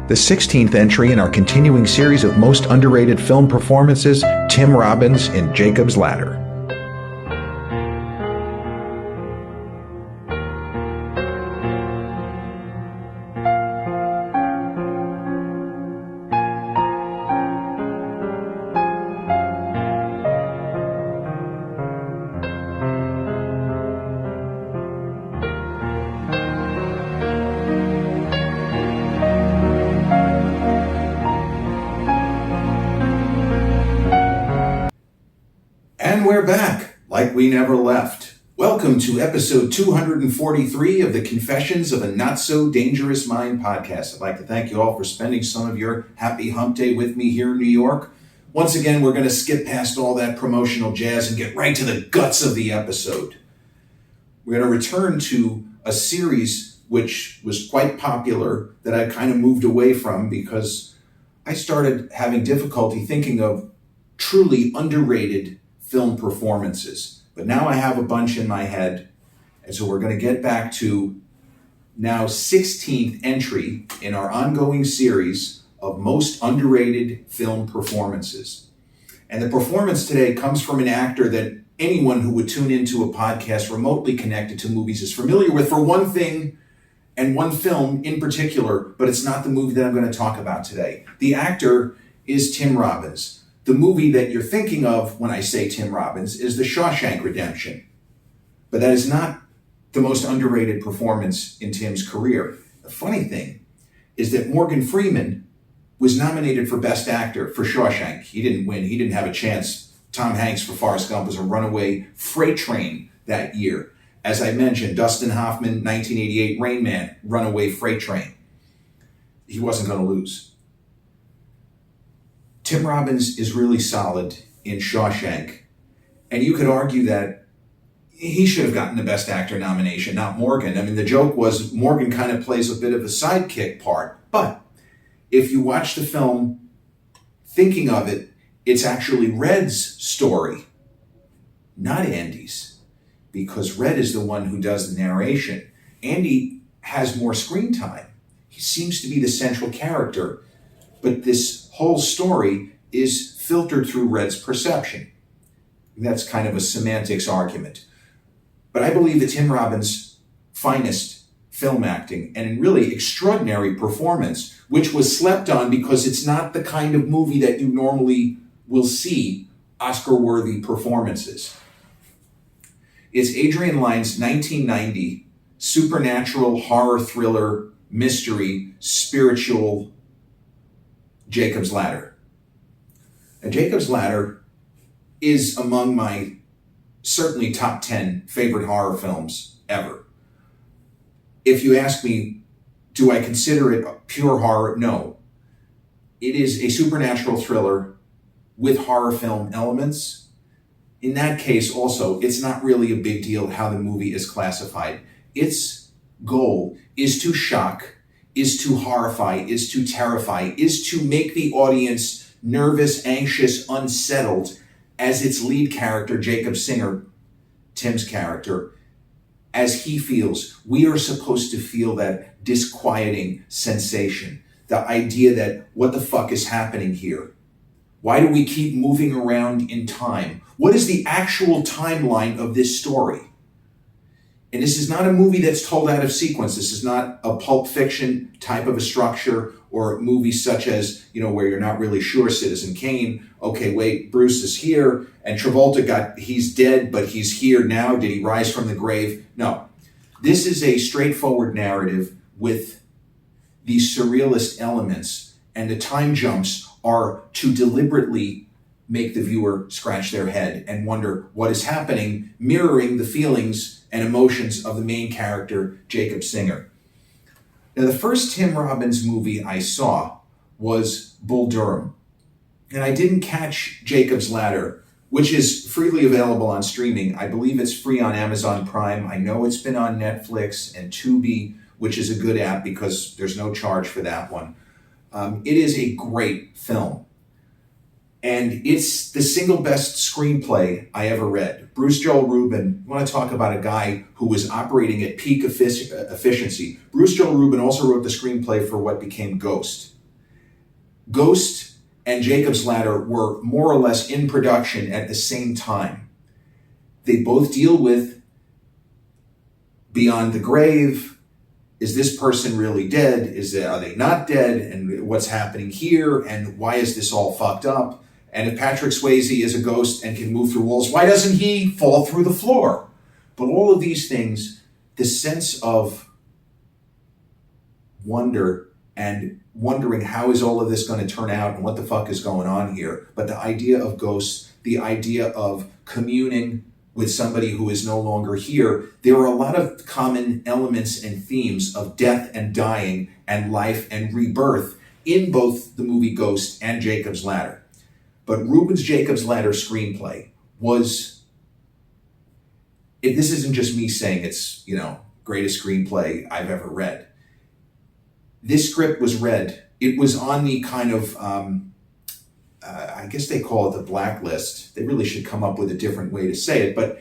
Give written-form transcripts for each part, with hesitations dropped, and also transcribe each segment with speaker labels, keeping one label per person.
Speaker 1: The 16th entry in our continuing series of most underrated film performances, Tim Robbins in Jacob's Ladder.
Speaker 2: And we're back, like we never left. Welcome to episode 243 of the Confessions of a Not-So-Dangerous Mind podcast. I'd like to thank you all for spending some of your happy hump day with me here in New York. Once again, we're going to skip past all that promotional jazz and get right to the guts of the episode. We're going to return to a series which was quite popular that I kind of moved away from because I started having difficulty thinking of truly underrated film performances. But now I have a bunch in my head, and so we're going to get back to now 16th entry in our ongoing series of most underrated film performances. And the performance today comes from an actor that anyone who would tune into a podcast remotely connected to movies is familiar with for one thing and one film in particular, but it's not the movie that I'm going to talk about today. The actor is Tim Robbins. The movie that you're thinking of when I say Tim Robbins is The Shawshank Redemption. But that is not the most underrated performance in Tim's career. The funny thing is that Morgan Freeman was nominated for Best Actor for Shawshank. He didn't win. He didn't have a chance. Tom Hanks for Forrest Gump was a runaway freight train that year. As I mentioned, Dustin Hoffman, 1988, Rain Man, runaway freight train. He wasn't going to lose. Tim Robbins is really solid in Shawshank, and you could argue that he should have gotten the Best Actor nomination, not Morgan. I mean, the joke was Morgan kind of plays a bit of a sidekick part, but if you watch the film thinking of it, it's actually Red's story, not Andy's, because Red is the one who does the narration. Andy has more screen time. He seems to be the central character, but this whole story is filtered through Red's perception. That's kind of a semantics argument. But I believe that Tim Robbins' finest film acting and really extraordinary performance, which was slept on because it's not the kind of movie that you normally will see Oscar-worthy performances. It's Adrian Lyne's 1990 supernatural horror thriller mystery spiritual Jacob's Ladder. And Jacob's Ladder is among my certainly top 10 favorite horror films ever. If you ask me, do I consider it pure horror? No. It is a supernatural thriller with horror film elements. In that case also, it's not really a big deal how the movie is classified. Its goal is to shock, is to horrify, is to terrify, is to make the audience nervous, anxious, unsettled as its lead character, Jacob Singer, Tim's character, as he feels. We are supposed to feel that disquieting sensation, the idea that what the fuck is happening here? Why do we keep moving around in time? What is the actual timeline of this story? And this is not a movie that's told out of sequence. This is not a Pulp Fiction type of a structure or movies such as, where you're not really sure Citizen Kane. Okay, wait, Bruce is here and Travolta he's dead, but he's here now. Did he rise from the grave? No. This is a straightforward narrative with these surrealist elements, and the time jumps are to deliberately make the viewer scratch their head and wonder what is happening, mirroring the feelings and emotions of the main character, Jacob Singer. Now, the first Tim Robbins movie I saw was Bull Durham. And I didn't catch Jacob's Ladder, which is freely available on streaming. I believe it's free on Amazon Prime. I know it's been on Netflix and Tubi, which is a good app because there's no charge for that one. It is a great film. And it's the single best screenplay I ever read. Bruce Joel Rubin, you want to talk about a guy who was operating at peak efficiency. Bruce Joel Rubin also wrote the screenplay for what became Ghost. Ghost and Jacob's Ladder were more or less in production at the same time. They both deal with beyond the grave. Is this person really dead? Are they not dead? And what's happening here? And why is this all fucked up? And if Patrick Swayze is a ghost and can move through walls, why doesn't he fall through the floor? But all of these things, the sense of wonder and wondering how is all of this going to turn out and what the fuck is going on here. But the idea of ghosts, the idea of communing with somebody who is no longer here, there are a lot of common elements and themes of death and dying and life and rebirth in both the movie Ghost and Jacob's Ladder. But Rubin's Jacob's Ladder screenplay was, this isn't just me saying it's, greatest screenplay I've ever read. This script was read. It was on the kind of, I guess they call it the blacklist. They really should come up with a different way to say it. But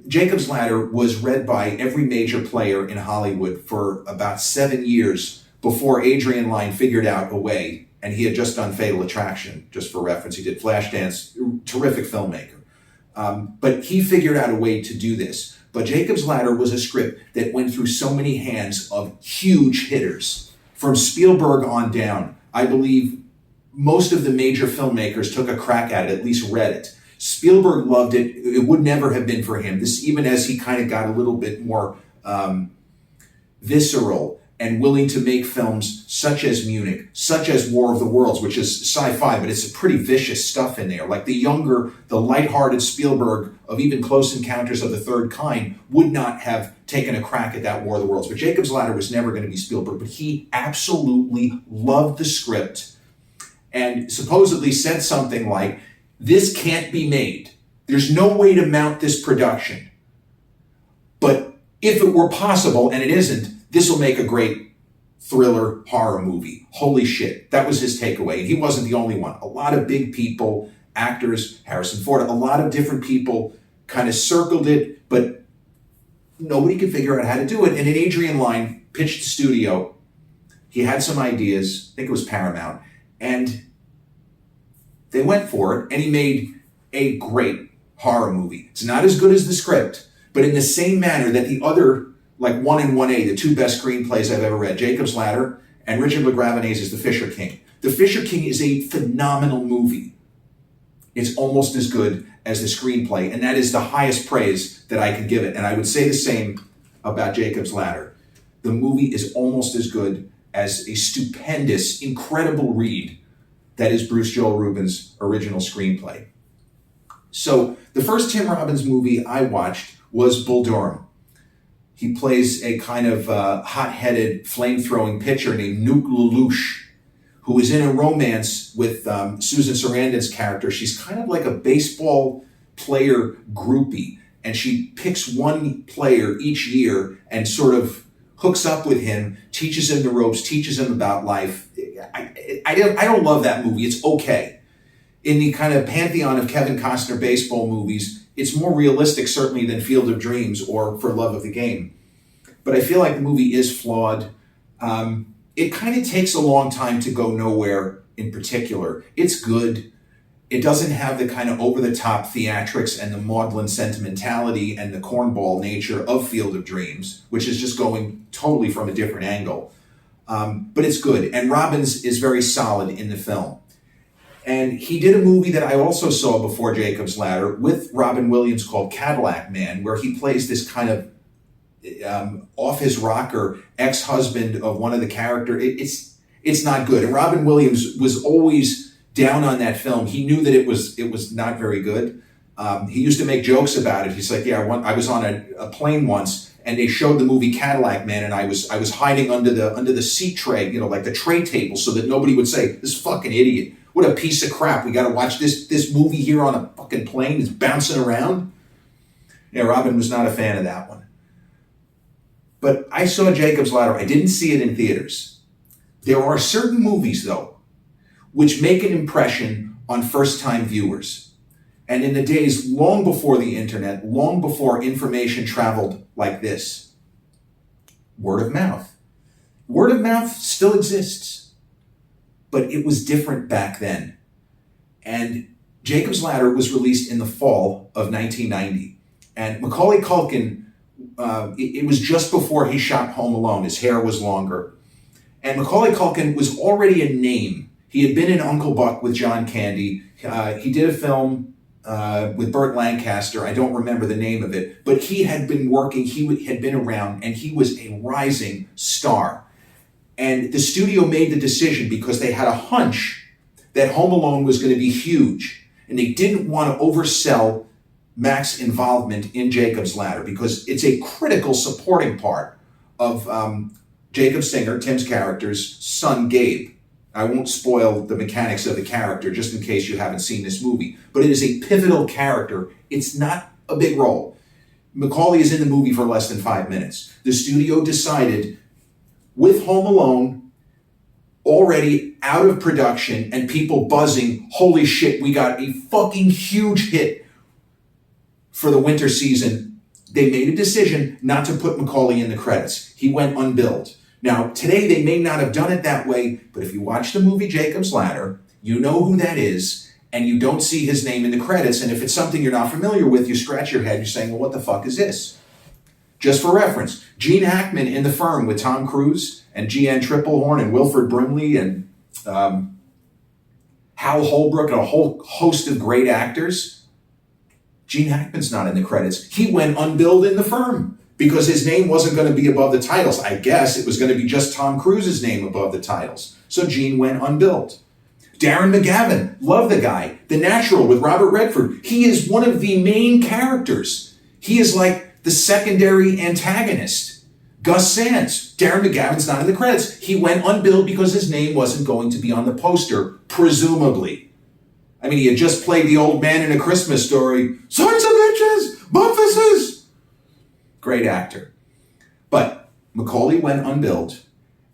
Speaker 2: Jacob's Ladder was read by every major player in Hollywood for about 7 years before Adrian Lyne figured out a way. And he had just done Fatal Attraction, just for reference. He did Flashdance, terrific filmmaker. But he figured out a way to do this. But Jacob's Ladder was a script that went through so many hands of huge hitters. From Spielberg on down, I believe most of the major filmmakers took a crack at it, at least read it. Spielberg loved it. It would never have been for him. This, even as he kind of got a little bit more visceral and willing to make films such as Munich, such as War of the Worlds, which is sci-fi, but it's pretty vicious stuff in there. Like the lighthearted Spielberg of even Close Encounters of the Third Kind would not have taken a crack at that War of the Worlds. But Jacob's Ladder was never going to be Spielberg, but he absolutely loved the script and supposedly said something like, this can't be made. There's no way to mount this production. But if it were possible, and it isn't, this will make a great thriller horror movie. Holy shit. That was his takeaway. And he wasn't the only one. A lot of big people, actors, Harrison Ford, a lot of different people kind of circled it, but nobody could figure out how to do it. And then Adrian Lyne pitched the studio. He had some ideas. I think it was Paramount. And they went for it, and he made a great horror movie. It's not as good as the script, but in the same manner that the other, like 1 and 1A, the two best screenplays I've ever read, Jacob's Ladder and Richard LaGravenese' The Fisher King. The Fisher King is a phenomenal movie. It's almost as good as the screenplay, and that is the highest praise that I could give it. And I would say the same about Jacob's Ladder. The movie is almost as good as a stupendous, incredible read that is Bruce Joel Rubin's original screenplay. So the first Tim Robbins movie I watched was Bull Durham. He plays a kind of hot-headed, flame-throwing pitcher named Nuke Lelouch, who is in a romance with Susan Sarandon's character. She's kind of like a baseball player groupie, and she picks one player each year and sort of hooks up with him, teaches him the ropes, teaches him about life. I don't love that movie. It's okay. In the kind of pantheon of Kevin Costner baseball movies, it's more realistic, certainly, than Field of Dreams or For Love of the Game. But I feel like the movie is flawed. It kind of takes a long time to go nowhere in particular. It's good. It doesn't have the kind of over-the-top theatrics and the maudlin sentimentality and the cornball nature of Field of Dreams, which is just going totally from a different angle. But it's good. And Robbins is very solid in the film. And he did a movie that I also saw before Jacob's Ladder with Robin Williams called Cadillac Man, where he plays this kind of off his rocker ex-husband of one of the characters. It's not good. And Robin Williams was always down on that film. He knew that it was not very good. He used to make jokes about it. He's like, yeah, I was on a plane once, and they showed the movie Cadillac Man, and I was hiding under the seat tray, like the tray table, so that nobody would say, this fucking idiot, what a piece of crap. We got to watch this movie here on a fucking plane. It's bouncing around. Yeah, Robin was not a fan of that one. But I saw Jacob's Ladder. I didn't see it in theaters. There are certain movies, though, which make an impression on first-time viewers. And in the days long before the internet, long before information traveled like this, word of mouth. Word of mouth still exists. but it was different back then. And Jacob's Ladder was released in the fall of 1990. And Macaulay Culkin, it was just before he shot Home Alone. His hair was longer. And Macaulay Culkin was already a name. He had been in Uncle Buck with John Candy. He did a film with Burt Lancaster. I don't remember the name of it. But he had been working, he had been around, and he was a rising star. And the studio made the decision because they had a hunch that Home Alone was going to be huge. And they didn't want to oversell Mac's involvement in Jacob's Ladder because it's a critical supporting part of Jacob Singer, Tim's character's son, Gabe. I won't spoil the mechanics of the character just in case you haven't seen this movie, but it is a pivotal character. It's not a big role. Macaulay is in the movie for less than 5 minutes. The studio decided, with Home Alone already out of production and people buzzing, holy shit, we got a fucking huge hit for the winter season, they made a decision not to put Macaulay in the credits. He went unbilled. Now, today they may not have done it that way, but if you watch the movie Jacob's Ladder, you know who that is, and you don't see his name in the credits, and if it's something you're not familiar with, you scratch your head, you're saying, well, what the fuck is this? Just for reference, Gene Hackman in The Firm with Tom Cruise and Jeanne Tripplehorn and Wilford Brimley and Hal Holbrook and a whole host of great actors. Gene Hackman's not in the credits. He went unbilled in The Firm because his name wasn't going to be above the titles. I guess it was going to be just Tom Cruise's name above the titles. So Gene went unbilled. Darren McGavin, love the guy. The Natural with Robert Redford. He is one of the main characters. He is like the secondary antagonist. Gus Sands, Darren McGavin's not in the credits. He went unbilled because his name wasn't going to be on the poster, presumably. I mean, he had just played the old man in A Christmas Story. Sons of bitches, buffuses. Great actor. But Macaulay went unbilled.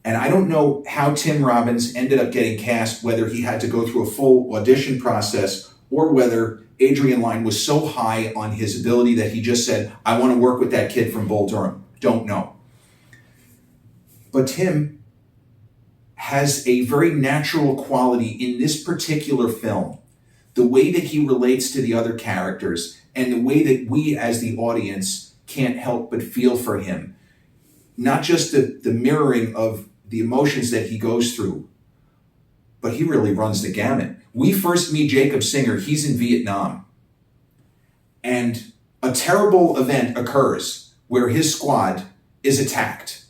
Speaker 2: And I don't know how Tim Robbins ended up getting cast, whether he had to go through a full audition process or whether Adrian Lyne was so high on his ability that he just said, I want to work with that kid from Bull Durham. Don't know. But Tim has a very natural quality in this particular film. The way that he relates to the other characters and the way that we as the audience can't help but feel for him. Not just the mirroring of the emotions that he goes through, but he really runs the gamut. We first meet Jacob Singer, he's in Vietnam. And a terrible event occurs where his squad is attacked.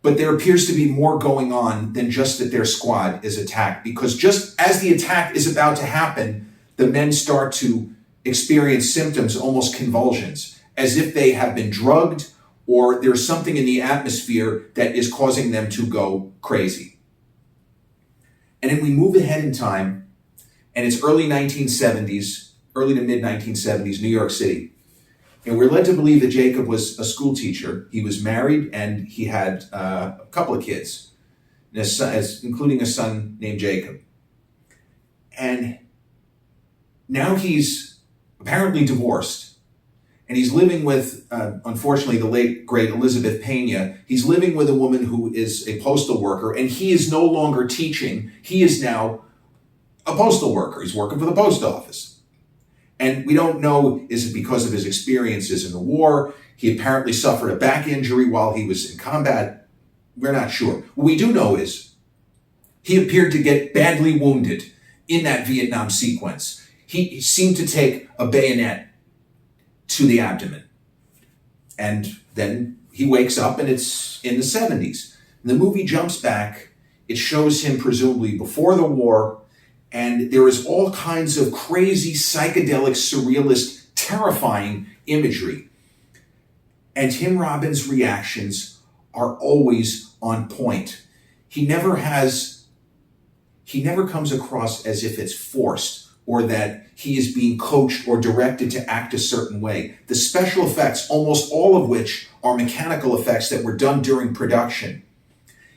Speaker 2: But there appears to be more going on than just that their squad is attacked, because just as the attack is about to happen, the men start to experience symptoms, almost convulsions, as if they have been drugged or there's something in the atmosphere that is causing them to go crazy. And then we move ahead in time, and it's early 1970s, early to mid 1970s, New York City. And we're led to believe that Jacob was a school teacher. He was married and he had a couple of kids, including a son named Jacob. And now he's apparently divorced. And he's living with, unfortunately, the late, great Elizabeth Pena. He's living with a woman who is a postal worker, and he is no longer teaching. He is now a postal worker. He's working for the post office. And we don't know, is it because of his experiences in the war? He apparently suffered a back injury while he was in combat. We're not sure. What we do know is he appeared to get badly wounded in that Vietnam sequence. He seemed to take a bayonet to the abdomen. And then he wakes up and it's in the 70s. And the movie jumps back. It shows him presumably before the war. And there is all kinds of crazy, psychedelic, surrealist, terrifying imagery. And Tim Robbins' reactions are always on point. He never comes across as if it's forced or that he is being coached or directed to act a certain way. The special effects, almost all of which are mechanical effects that were done during production,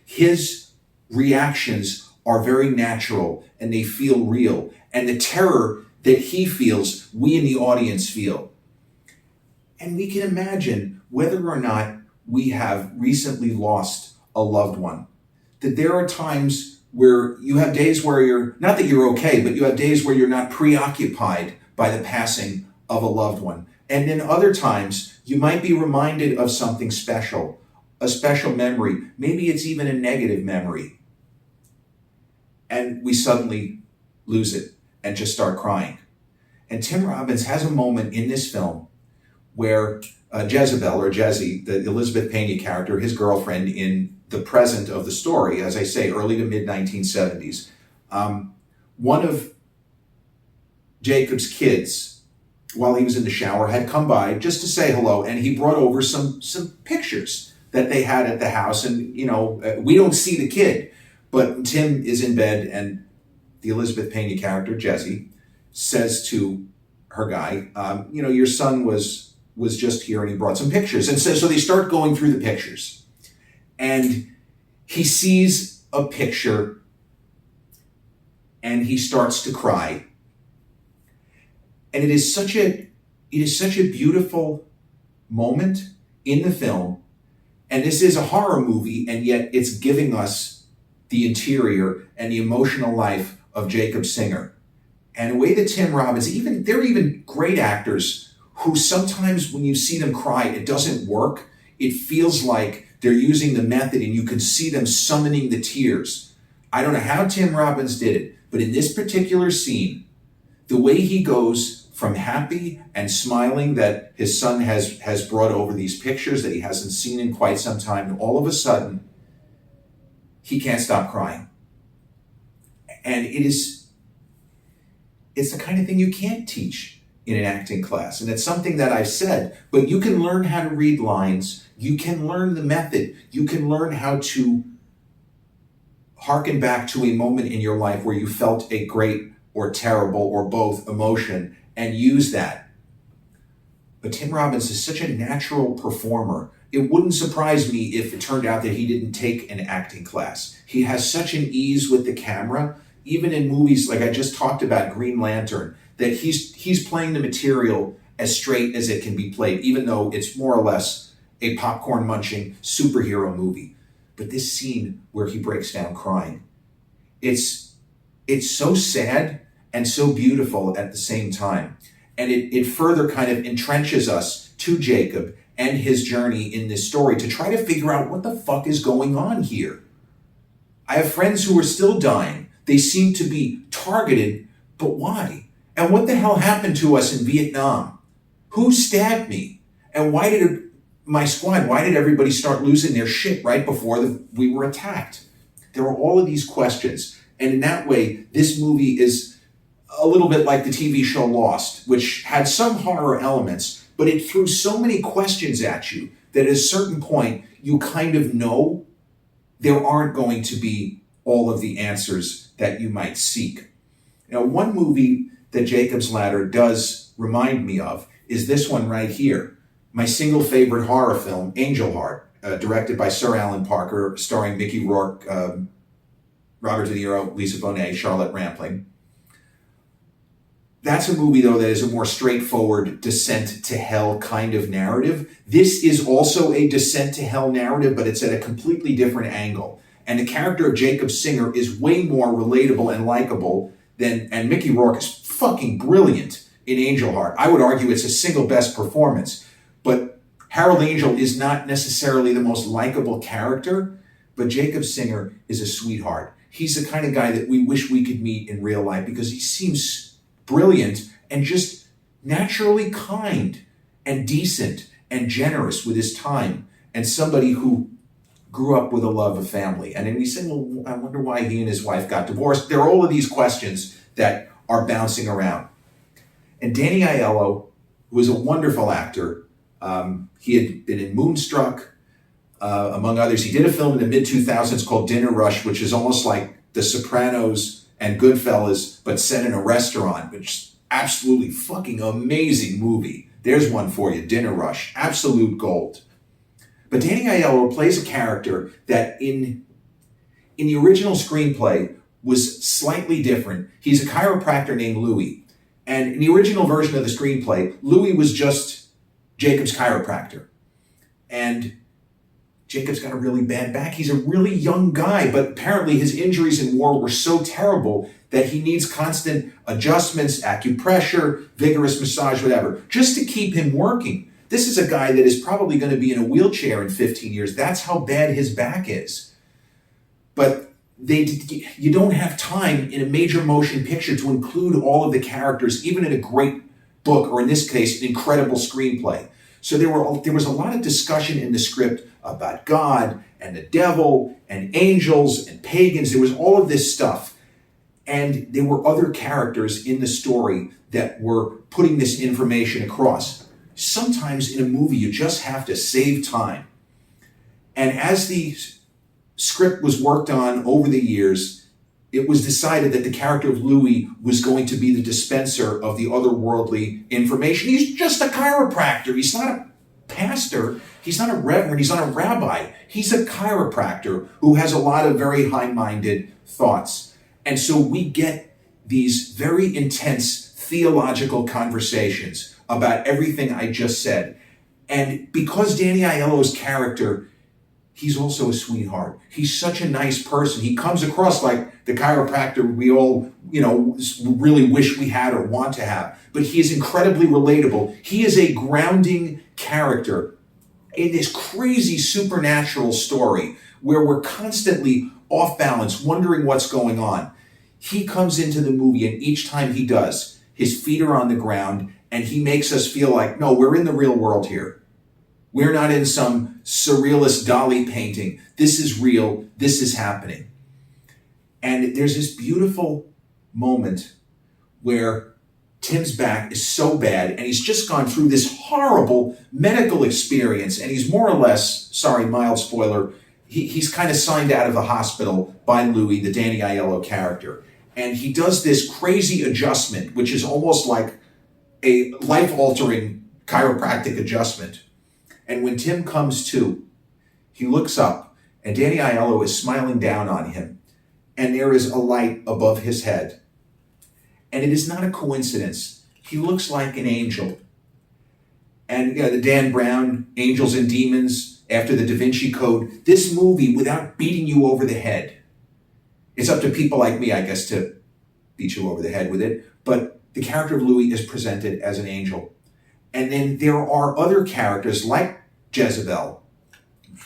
Speaker 2: his reactions are very natural and they feel real. And the terror that he feels, we in the audience feel. And we can imagine whether or not we have recently lost a loved one, that there are times where you have days where you're, not that you're okay, but you have days where you're not preoccupied by the passing of a loved one. And then other times, you might be reminded of something special, a special memory. Maybe it's even a negative memory. And we suddenly lose it and just start crying. And Tim Robbins has a moment in this film where Jezebel, or Jezzy, the Elizabeth Pena character, his girlfriend in the present of the story, as I say, early to mid 1970s, one of Jacob's kids, while he was in the shower, had come by just to say hello, and he brought over some pictures that they had at the house. And, we don't see the kid, but Tim is in bed, and the Elizabeth Pena character, Jezzy, says to her guy, your son was just here and he brought some pictures. And so they start going through the pictures. And he sees a picture and he starts to cry. And it is such a beautiful moment in the film. And this is a horror movie, and yet it's giving us the interior and the emotional life of Jacob Singer. And the way that Tim Robbins, they're even great actors who sometimes when you see them cry, it doesn't work. It feels like they're using the method and you can see them summoning the tears. I don't know how Tim Robbins did it, but in this particular scene, the way he goes from happy and smiling that his son has brought over these pictures that he hasn't seen in quite some time, and all of a sudden, he can't stop crying. And it's the kind of thing you can't teach in an acting class. And it's something that I've said, but you can learn how to read lines. You can learn the method. You can learn how to hearken back to a moment in your life where you felt a great or terrible or both emotion and use that. But Tim Robbins is such a natural performer. It wouldn't surprise me if it turned out that he didn't take an acting class. He has such an ease with the camera, even in movies like I just talked about, Green Lantern, that he's playing the material as straight as it can be played, even though it's more or less a popcorn munching superhero movie. But this scene where he breaks down crying, it's so sad and so beautiful at the same time. And it further kind of entrenches us to Jacob and his journey in this story to try to figure out what the fuck is going on here. I have friends who are still dying. They seem to be targeted, but why? And what the hell happened to us in Vietnam? Who stabbed me? And why did everybody start losing their shit right before we were attacked? There are all of these questions. And in that way, this movie is a little bit like the TV show Lost, which had some horror elements, but it threw so many questions at you that at a certain point, you kind of know there aren't going to be all of the answers that you might seek. Now, one movie that Jacob's Ladder does remind me of is this one right here. My single favorite horror film, Angel Heart, directed by Sir Alan Parker, starring Mickey Rourke, Robert De Niro, Lisa Bonet, Charlotte Rampling. That's a movie, though, that is a more straightforward descent to hell kind of narrative. This is also a descent to hell narrative, but it's at a completely different angle. And the character of Jacob Singer is way more relatable and likable and Mickey Rourke is fucking brilliant in Angel Heart. I would argue it's a single best performance. But Harold Angel is not necessarily the most likable character, but Jacob Singer is a sweetheart. He's the kind of guy that we wish we could meet in real life because he seems brilliant and just naturally kind and decent and generous with his time, and somebody who grew up with a love of family. And then we say, well, I wonder why he and his wife got divorced. There are all of these questions that are bouncing around. And Danny Aiello, who is a wonderful actor, he had been in Moonstruck, among others. He did a film in the mid-2000s called Dinner Rush, which is almost like The Sopranos and Goodfellas, but set in a restaurant, which is absolutely fucking amazing movie. There's one for you, Dinner Rush, absolute gold. But Danny Aiello plays a character that in the original screenplay was slightly different. He's a chiropractor named Louis. And in the original version of the screenplay, Louis was just Jacob's chiropractor. And Jacob's got a really bad back. He's a really young guy, but apparently his injuries in war were so terrible that he needs constant adjustments, acupressure, vigorous massage, whatever, just to keep him working. This is a guy that is probably going to be in a wheelchair in 15 years. That's how bad his back is. But you don't have time in a major motion picture to include all of the characters, even in a great book, or in this case, an incredible screenplay. So there was a lot of discussion in the script about God and the devil and angels and pagans. There was all of this stuff. And there were other characters in the story that were putting this information across. Sometimes in a movie, you just have to save time. And as the script was worked on over the years, it was decided that the character of Louis was going to be the dispenser of the otherworldly information. He's just a chiropractor. He's not a pastor. He's not a reverend. He's not a rabbi. He's a chiropractor who has a lot of very high-minded thoughts. And so we get these very intense theological conversations about everything I just said. And because Danny Aiello's character, he's also a sweetheart. He's such a nice person. He comes across like the chiropractor we all, really wish we had or want to have. But he is incredibly relatable. He is a grounding character in this crazy supernatural story where we're constantly off balance, wondering what's going on. He comes into the movie, and each time he does, his feet are on the ground, and he makes us feel like, no, we're in the real world here. We're not in some surrealist Dali painting. This is real. This is happening. And there's this beautiful moment where Tim's back is so bad, and he's just gone through this horrible medical experience, and he's more or less, sorry, mild spoiler, he's kind of signed out of the hospital by Louis, the Danny Aiello character. And he does this crazy adjustment, which is almost like a life-altering chiropractic adjustment. And when Tim comes to, he looks up, and Danny Aiello is smiling down on him, and there is a light above his head. And it is not a coincidence. He looks like an angel. And the Dan Brown, Angels and Demons, after the Da Vinci Code, this movie, without beating you over the head, it's up to people like me, I guess, to beat you over the head with it, but the character of Louis is presented as an angel. And then there are other characters like Jezebel.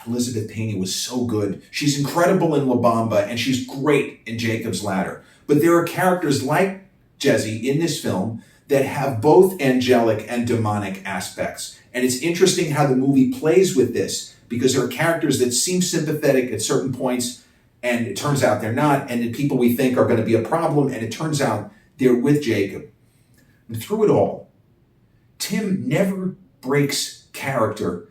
Speaker 2: Elizabeth Payne was so good. She's incredible in La Bamba, and she's great in Jacob's Ladder. But there are characters like Jezzy in this film that have both angelic and demonic aspects. And it's interesting how the movie plays with this, because there are characters that seem sympathetic at certain points, and it turns out they're not, and the people we think are going to be a problem, and it turns out they're with Jacob. And through it all, Tim never breaks character,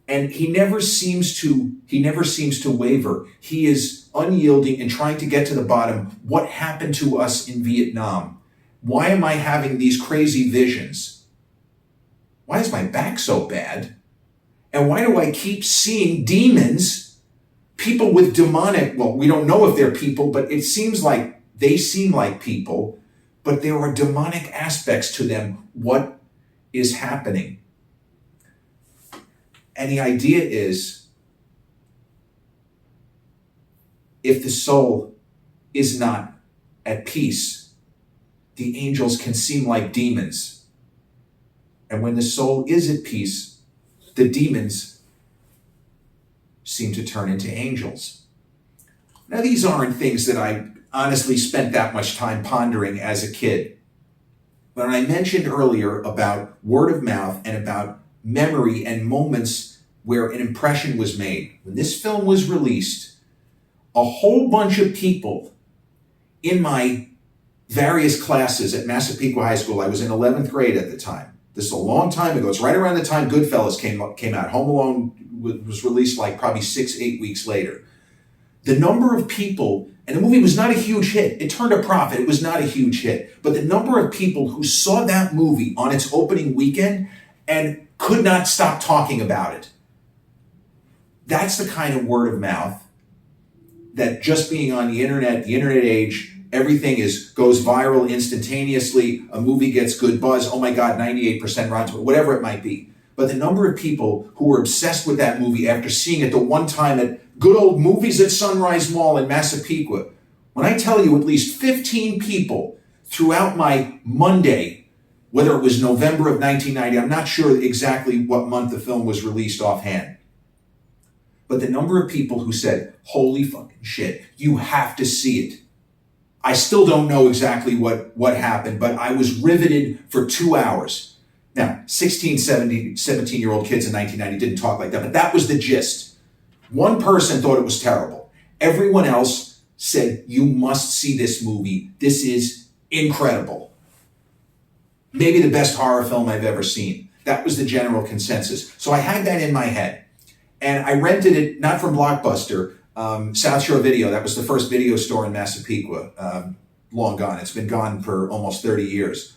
Speaker 2: and he never seems to waver. He is unyielding and trying to get to the bottom. What happened to us in Vietnam? Why am I having these crazy visions? Why is my back so bad? And why do I keep seeing demons? People with demonic, well, we don't know if they're people, but it seems like they seem like people, but there are demonic aspects to them. What is happening? And the idea is, if the soul is not at peace, the angels can seem like demons. And when the soul is at peace, the demons seem to turn into angels. Now, these aren't things that I honestly spent that much time pondering as a kid. But I mentioned earlier about word of mouth and about memory and moments where an impression was made. When this film was released, a whole bunch of people in my various classes at Massapequa High School, I was in 11th grade at the time. This is a long time ago. It's right around the time Goodfellas came out. Home Alone was released like probably 6-8 weeks later. The number of people, and the movie was not a huge hit. It turned a profit. It was not a huge hit. But the number of people who saw that movie on its opening weekend and could not stop talking about it. That's the kind of word of mouth that just being on the internet age, everything goes viral instantaneously. A movie gets good buzz. Oh my God, 98% Rotten Tomatoes, whatever it might be. but the number of people who were obsessed with that movie after seeing it the one time at good old Movies at Sunrise Mall in Massapequa, when I tell you at least 15 people throughout my Monday, whether it was November of 1990, I'm not sure exactly what month the film was released offhand, but the number of people who said, holy fucking shit, you have to see it. I still don't know exactly what happened, but I was riveted for 2 hours. Now, 16, 17-year-old kids in 1990 didn't talk like that, but that was the gist. One person thought it was terrible. Everyone else said, you must see this movie. This is incredible. Maybe the best horror film I've ever seen. That was the general consensus. So I had that in my head. And I rented it, not from Blockbuster, South Shore Video. That was the first video store in Massapequa. Long gone. It's been gone for almost 30 years.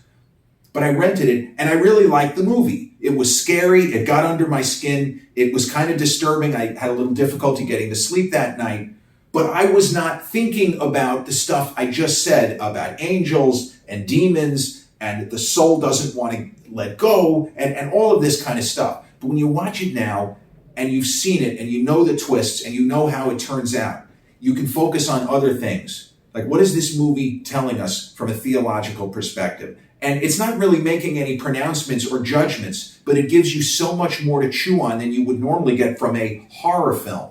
Speaker 2: But I rented it, and I really liked the movie. It was scary. It got under my skin. It was kind of disturbing. I had a little difficulty getting to sleep that night. But I was not thinking about the stuff I just said about angels and demons and the soul doesn't want to let go and all of this kind of stuff. But when you watch it now and you've seen it and you know the twists and you know how it turns out, you can focus on other things. Like, what is this movie telling us from a theological perspective? And it's not really making any pronouncements or judgments, but it gives you so much more to chew on than you would normally get from a horror film.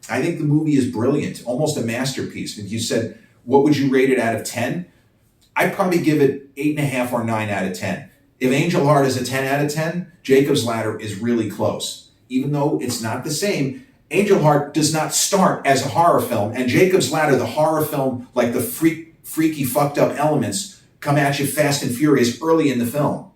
Speaker 2: I think the movie is brilliant, almost a masterpiece. If you said, what would you rate it out of 10? I'd probably give it 8.5 or 9 out of 10. If Angel Heart is a 10 out of 10, Jacob's Ladder is really close. Even though it's not the same, Angel Heart does not start as a horror film, and Jacob's Ladder, the horror film, like the freaky, fucked up elements, come at you fast and furious early in the film.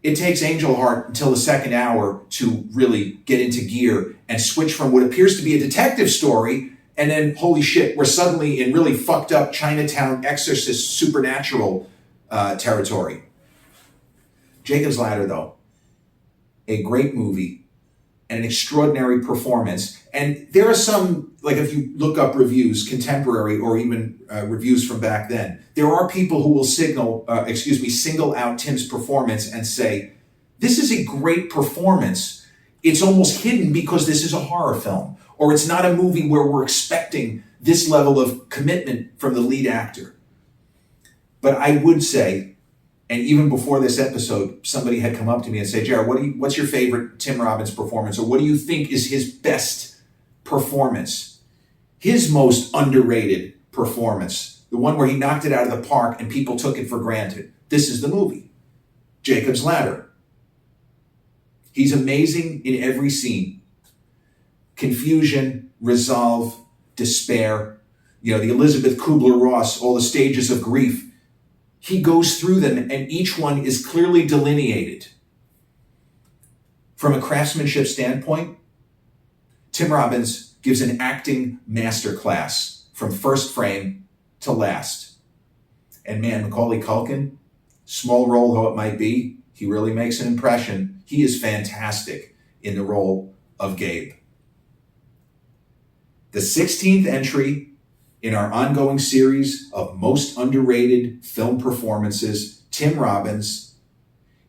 Speaker 2: It takes Angel Heart until the second hour to really get into gear and switch from what appears to be a detective story, and then, holy shit, we're suddenly in really fucked up Chinatown exorcist supernatural territory. Jacob's Ladder, though, a great movie and an extraordinary performance. And there are some, like if you look up reviews, contemporary or even reviews from back then, there are people who will single out Tim's performance and say, this is a great performance. It's almost hidden because this is a horror film, or it's not a movie where we're expecting this level of commitment from the lead actor. But I would say, and even before this episode, somebody had come up to me and say, Jared, what's your favorite Tim Robbins performance? Or what do you think is his best performance? His most underrated performance, the one where he knocked it out of the park and people took it for granted. This is the movie, Jacob's Ladder. He's amazing in every scene. Confusion, resolve, despair, the Elizabeth Kubler-Ross, all the stages of grief. He goes through them, and each one is clearly delineated. From a craftsmanship standpoint, Tim Robbins gives an acting masterclass from first frame to last. And man, Macaulay Culkin, small role though it might be, he really makes an impression. He is fantastic in the role of Gabe. The 16th entry in our ongoing series of most underrated film performances, Tim Robbins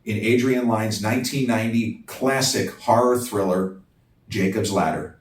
Speaker 2: in Adrian Lyne's 1990 classic horror thriller, Jacob's Ladder.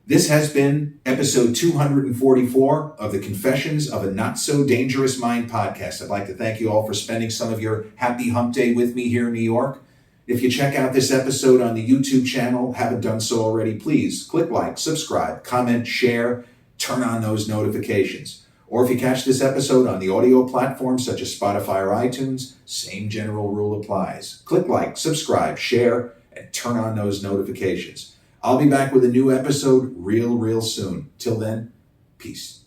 Speaker 2: This has been episode 244 of the Confessions of a Not So Dangerous Mind podcast. I'd like to thank you all for spending some of your happy hump day with me here in New York. If you check out this episode on the YouTube channel, haven't done so already, please click like, subscribe, comment, share, turn on those notifications. Or if you catch this episode on the audio platforms such as Spotify or iTunes, same general rule applies. Click like, subscribe, share, and turn on those notifications. I'll be back with a new episode real soon. Till then, peace.